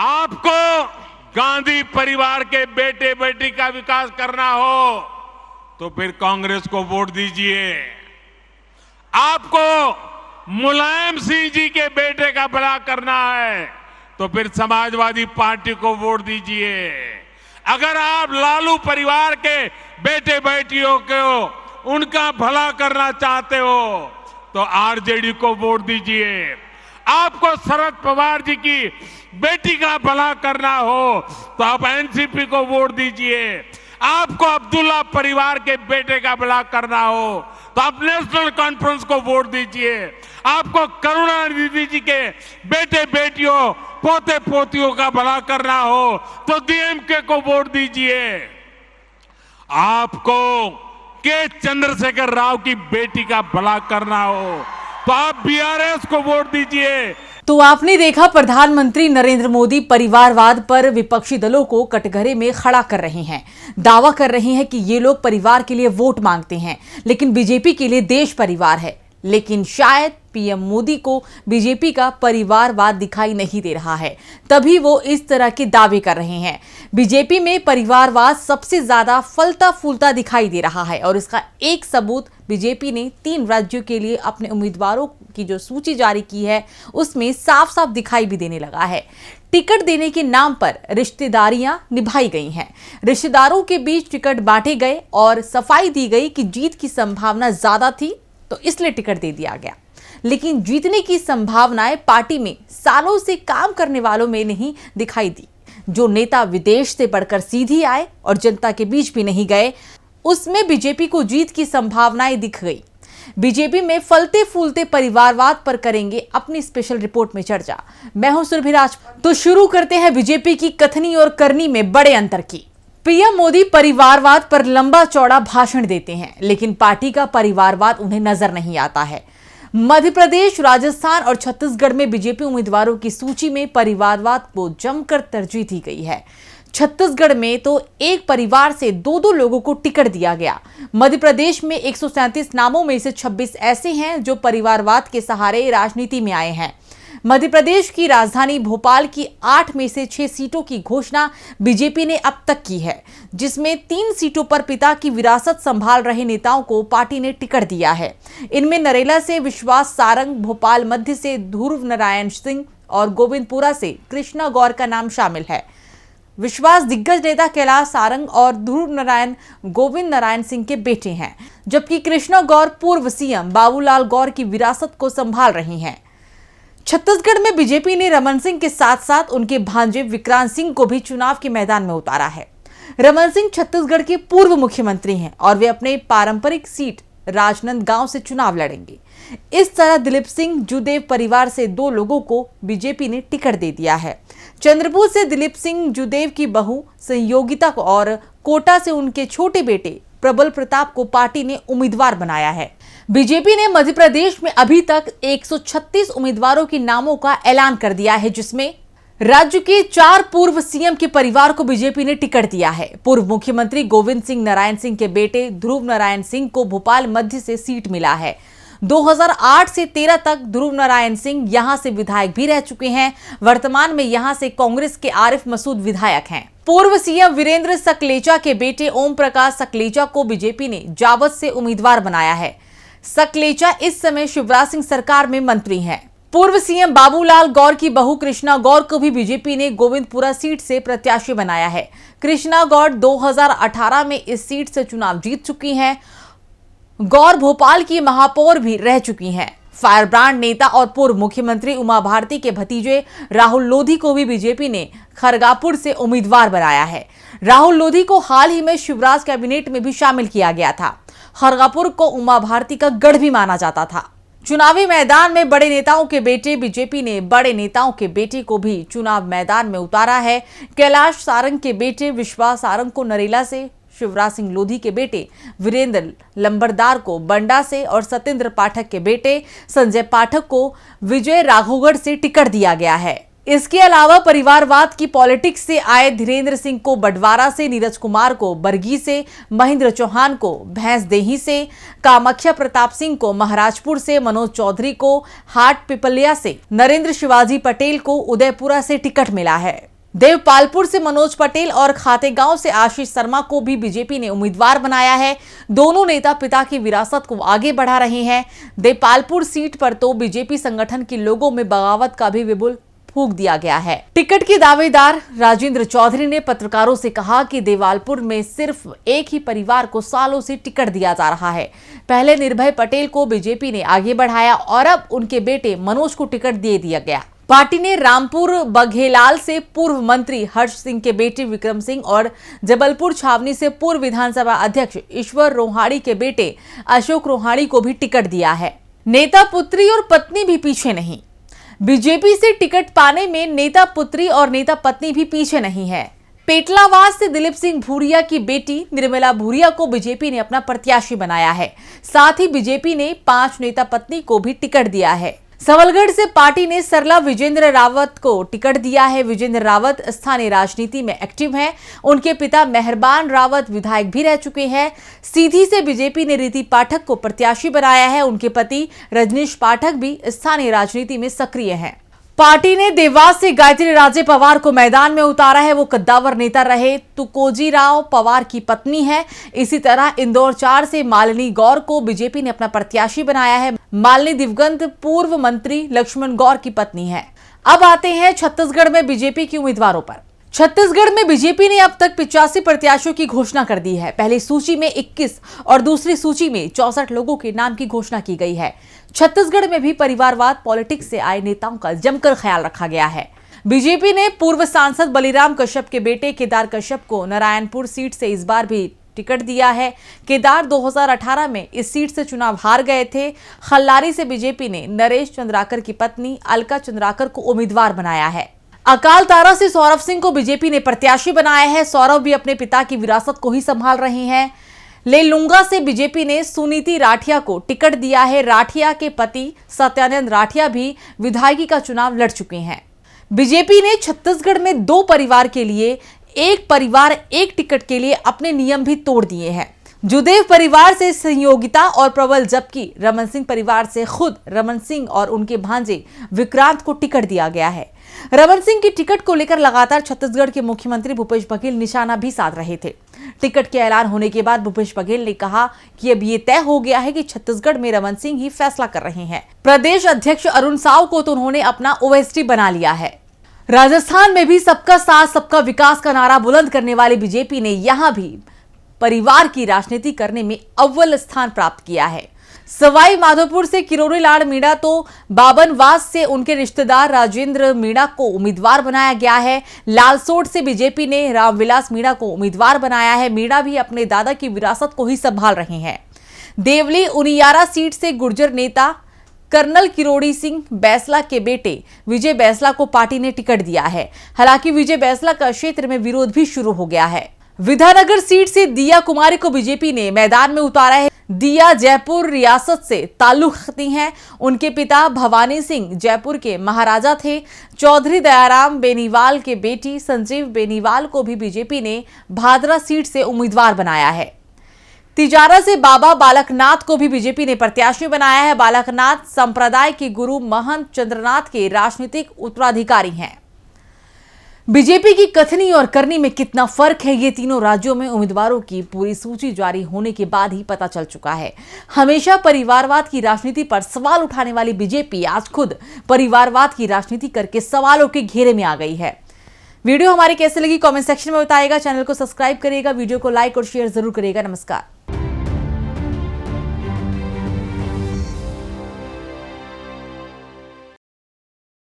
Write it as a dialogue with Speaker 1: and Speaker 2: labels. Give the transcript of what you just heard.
Speaker 1: आपको गांधी परिवार के बेटे बेटी का विकास करना हो तो फिर कांग्रेस को वोट दीजिए। आपको मुलायम सिंह जी के बेटे का भला करना है तो फिर समाजवादी पार्टी को वोट दीजिए। अगर आप लालू परिवार के बेटे बेटियों को उनका भला करना चाहते हो तो आरजेडी को वोट दीजिए। आपको शरद पवार जी की बेटी का भला करना हो तो आप एनसीपी को वोट दीजिए। आपको अब्दुल्ला परिवार के बेटे का भला करना हो तो आप नेशनल कॉन्फ्रेंस को वोट दीजिए। आपको करुणानिधि जी के बेटे बेटियों पोते पोतियों का भला करना हो तो डीएमके को वोट दीजिए। आपको के चंद्रशेखर राव की बेटी का भला करना हो तो आप बीआरएस को वोट दीजिए।
Speaker 2: तो आपने देखा, प्रधानमंत्री नरेंद्र मोदी परिवारवाद पर विपक्षी दलों को कटघरे में खड़ा कर रहे हैं। दावा कर रहे हैं कि ये लोग परिवार के लिए वोट मांगते हैं, लेकिन बीजेपी के लिए देश परिवार है। लेकिन शायद पीएम मोदी को बीजेपी का परिवारवाद दिखाई नहीं दे रहा है, तभी वो इस तरह के दावे कर रहे हैं। बीजेपी में परिवारवाद सबसे ज्यादा फलता फूलता दिखाई दे रहा है और इसका एक सबूत बीजेपी ने 3 राज्यों के लिए अपने उम्मीदवारों की जो सूची जारी की है उसमें साफ साफ दिखाई भी देने लगा है। टिकट देने के नाम पर रिश्तेदारियां निभाई गई हैं। रिश्तेदारों के बीच टिकट बांटे गए और सफाई दी गई कि जीत की संभावना ज्यादा थी तो इसलिए टिकट दे दिया गया। लेकिन जीतने की संभावनाएं पार्टी में सालों से काम करने वालों में नहीं दिखाई दी। जो नेता विदेश से बढ़कर सीधी आए और जनता के बीच भी नहीं गए, उसमें बीजेपी को जीत की संभावनाएं दिख गई। बीजेपी में फलते फूलते परिवारवाद पर करेंगे अपनी स्पेशल रिपोर्ट में चर्चा। मैं हूं सुरभि राजपूत। तो शुरू करते हैं बीजेपी की कथनी और करनी में बड़े अंतर की। पीएम मोदी परिवारवाद पर लंबा चौड़ा भाषण देते हैं, लेकिन पार्टी का परिवारवाद उन्हें नजर नहीं आता है। मध्य प्रदेश, राजस्थान और छत्तीसगढ़ में बीजेपी उम्मीदवारों की सूची में परिवारवाद को जमकर तरजीह दी गई है। छत्तीसगढ़ में तो एक परिवार से 2-2 लोगों को टिकट दिया गया। मध्य प्रदेश में 137 नामों में से 26 ऐसे हैं जो परिवारवाद के सहारे राजनीति में आए हैं। मध्य प्रदेश की राजधानी भोपाल की 8 में से 6 सीटों की घोषणा बीजेपी ने अब तक की है, जिसमें 3 सीटों पर पिता की विरासत संभाल रहे नेताओं को पार्टी ने टिकट दिया है। इनमें नरेला से विश्वास सारंग, भोपाल मध्य से ध्रुव नारायण सिंह और गोविंदपुरा से कृष्णा गौर का नाम शामिल है। विश्वास दिग्गज नेता कैलाश सारंग और ध्रुव नारायण गोविंद नारायण सिंह के बेटे हैं, जबकि कृष्णा गौर पूर्व सीएम बाबूलाल गौर की विरासत को संभाल रही हैं। छत्तीसगढ़ में बीजेपी ने रमन सिंह के साथ साथ उनके भांजे विक्रांत सिंह को भी चुनाव के मैदान में उतारा है। रमन सिंह छत्तीसगढ़ के पूर्व मुख्यमंत्री हैं और वे अपने पारंपरिक सीट राजनांदगांव से चुनाव लड़ेंगे। इस तरह दिलीप सिंह जूदेव परिवार से 2 लोगों को बीजेपी ने टिकट दे दिया है। चंद्रपुर से दिलीप सिंह जूदेव की बहू संयोगिता को और कोटा से उनके छोटे बेटे प्रबल प्रताप को पार्टी ने उम्मीदवार बनाया है। बीजेपी ने मध्य प्रदेश में अभी तक 136 उम्मीदवारों के नामों का ऐलान कर दिया है, जिसमें राज्य के 4 पूर्व सीएम के परिवार को बीजेपी ने टिकट दिया है। पूर्व मुख्यमंत्री गोविंद सिंह नारायण सिंह के बेटे ध्रुव नारायण सिंह को भोपाल मध्य से सीट मिला है। 2008 से 13 तक ध्रुव नारायण सिंह यहां से विधायक भी रह चुके हैं। वर्तमान में यहां से कांग्रेस के आरिफ मसूद विधायक हैं। पूर्व सीएम वीरेंद्र सकलेचा के बेटे ओम प्रकाश सकलेचा को बीजेपी ने जावद से उम्मीदवार बनाया है। सकलेचा इस समय शिवराज सिंह सरकार में मंत्री हैं। पूर्व सीएम बाबूलाल गौर की बहू कृष्णा गौर को भी बीजेपी ने गोविंदपुरा सीट से प्रत्याशी बनाया है। कृष्णा गौर 2018 में इस सीट से चुनाव जीत चुकी हैं। गौर भोपाल की महापौर भी रह चुकी हैं। फायरब्रांड नेता और पूर्व मुख्यमंत्री उमा भारती के भतीजे राहुल लोधी को भी बीजेपी ने खरगापुर से उम्मीदवार बनाया है। राहुल लोधी को हाल ही में शिवराज कैबिनेट में भी शामिल किया गया था। खरगापुर को उमा भारती का गढ़ भी माना जाता था। चुनावी मैदान में बड़े नेताओं के बेटे, बीजेपी ने बड़े नेताओं के बेटे को भी चुनाव मैदान में उतारा है। कैलाश सारंग के बेटे विश्वास सारंग को नरेला से, शिवराज सिंह लोधी के बेटे वीरेंद्र लंबरदार को बंडा से और सत्येंद्र पाठक के बेटे संजय पाठक को विजय राघवगढ़ से टिकट दिया गया है। इसके अलावा परिवारवाद की पॉलिटिक्स से आए धीरेन्द्र सिंह को बडवारा से, नीरज कुमार को बरगी से, महेंद्र चौहान को भैंसदेही से, कामाख्या प्रताप सिंह को महाराजपुर से, मनोज चौधरी को हाट पिपलिया से, नरेंद्र शिवाजी पटेल को उदयपुरा से टिकट मिला है। देवपालपुर से मनोज पटेल और खातेगांव से आशीष शर्मा को भी बीजेपी ने उम्मीदवार बनाया है। दोनों नेता पिता की विरासत को आगे बढ़ा रहे हैं। देवपालपुर सीट पर तो बीजेपी संगठन के लोगों में बगावत का भी विपुल फूंक दिया गया है। टिकट के दावेदार राजेंद्र चौधरी ने पत्रकारों से कहा कि देवालपुर में सिर्फ एक ही परिवार को सालों से टिकट दिया जा रहा है। पहले निर्भय पटेल को बीजेपी ने आगे बढ़ाया और अब उनके बेटे मनोज को टिकट दे दिया गया। पार्टी ने रामपुर बघेलाल से पूर्व मंत्री हर्ष सिंह के बेटे विक्रम सिंह और जबलपुर छावनी से पूर्व विधानसभा अध्यक्ष ईश्वर रोहाणी के बेटे अशोक रोहाणी को भी टिकट दिया है। नेता पुत्री और पत्नी भी पीछे नहीं। बीजेपी से टिकट पाने में नेता पुत्री और नेता पत्नी भी पीछे नहीं है। पेटलावास से दिलीप सिंह भूरिया की बेटी निर्मला भूरिया को बीजेपी ने अपना प्रत्याशी बनाया है। साथ ही बीजेपी ने 5 नेता पत्नी को भी टिकट दिया है। सबलगढ़ से पार्टी ने सरला विजेंद्र रावत को टिकट दिया है। विजेंद्र रावत स्थानीय राजनीति में एक्टिव हैं। उनके पिता मेहरबान रावत विधायक भी रह चुके हैं। सीधी से बीजेपी ने रीति पाठक को प्रत्याशी बनाया है। उनके पति रजनीश पाठक भी स्थानीय राजनीति में सक्रिय हैं। पार्टी ने देवास से गायत्री राजे पवार को मैदान में उतारा है। वो कद्दावर नेता रहे तुकोजीराव पवार की पत्नी है। इसी तरह इंदौर 4 से मालिनी गौर को बीजेपी ने अपना प्रत्याशी बनाया है। मालिनी दिवंगत पूर्व मंत्री लक्ष्मण गौर की पत्नी है। अब आते हैं छत्तीसगढ़ में बीजेपी के उम्मीदवारों पर। छत्तीसगढ़ में बीजेपी ने अब तक 85 प्रत्याशियों की घोषणा कर दी है। पहली सूची में 21 और दूसरी सूची में 64 लोगों के नाम की घोषणा की गई है। छत्तीसगढ़ में भी परिवारवाद पॉलिटिक्स से आए नेताओं का जमकर ख्याल रखा गया है। बीजेपी ने पूर्व सांसद बलिराम कश्यप के बेटे केदार कश्यप को नारायणपुर सीट से इस बार भी टिकट दिया है। केदार 2018 में इस सीट से चुनाव हार गए थे। खल्लारी से बीजेपी ने नरेश चंद्राकर की पत्नी अलका चंद्राकर को उम्मीदवार बनाया है। अकाल तारा से सौरभ सिंह को बीजेपी ने प्रत्याशी बनाया है। सौरभ भी अपने पिता की विरासत को ही संभाल रहे हैं। लेलुंगा से बीजेपी ने सुनीति राठिया को टिकट दिया है। राठिया के पति सत्यानंद राठिया भी विधायकी का चुनाव लड़ चुके हैं। बीजेपी ने छत्तीसगढ़ में 2 परिवार के लिए एक परिवार एक टिकट के लिए अपने नियम भी तोड़ दिए हैं। जुदेव परिवार से संयोगिता और प्रबल, जबकि रमन सिंह परिवार से खुद रमन सिंह और उनके भांजे विक्रांत को टिकट दिया गया है। रमन सिंह की टिकट को लेकर लगातार छत्तीसगढ़ के मुख्यमंत्री भूपेश बघेल निशाना भी साध रहे थे। टिकट के ऐलान होने के बाद भूपेश बघेल ने कहा कि अब ये तय हो गया है कि छत्तीसगढ़ में रमन सिंह ही फैसला कर रहे हैं। प्रदेश अध्यक्ष अरुण साव को तो उन्होंने अपना ओएसडी बना लिया है। राजस्थान में भी सबका साथ सबका विकास का नारा बुलंद करने वाली बीजेपी ने यहां भी परिवार की राजनीति करने में अव्वल स्थान प्राप्त किया है। सवाई माधोपुर से किरोड़ी लाल मीणा तो बाबनवास से उनके रिश्तेदार राजेंद्र मीणा को उम्मीदवार बनाया गया है। लालसोट से बीजेपी ने रामविलास मीणा को उम्मीदवार बनाया है। मीणा भी अपने दादा की विरासत को ही संभाल रहे हैं। देवली उनियारा सीट से गुर्जर नेता कर्नल किरोड़ी सिंह बैसला के बेटे विजय बैसला को पार्टी ने टिकट दिया है। हालांकि विजय बैसला का क्षेत्र में विरोध भी शुरू हो गया है। विधानगर सीट से दिया कुमारी को बीजेपी ने मैदान में उतारा है। दिया जयपुर रियासत से ताल्लुक रखती हैं। उनके पिता भवानी सिंह जयपुर के महाराजा थे। चौधरी दयाराम बेनीवाल के बेटी संजीव बेनीवाल को भी बीजेपी ने भादरा सीट से उम्मीदवार बनाया है। तिजारा से बाबा बालकनाथ को भी बीजेपी ने प्रत्याशी बनाया है। बालकनाथ संप्रदाय के गुरु महंत चंद्रनाथ के राजनीतिक उत्तराधिकारी हैं। बीजेपी की कथनी और करनी में कितना फर्क है, ये तीनों राज्यों में उम्मीदवारों की पूरी सूची जारी होने के बाद ही पता चल चुका है। हमेशा परिवारवाद की राजनीति पर सवाल उठाने वाली बीजेपी आज खुद परिवारवाद की राजनीति करके सवालों के घेरे में आ गई है। वीडियो हमारी कैसे लगी कमेंट सेक्शन में बताइएगा। चैनल को सब्सक्राइब करिएगा, वीडियो को लाइक और शेयर जरूर करिएगा। नमस्कार।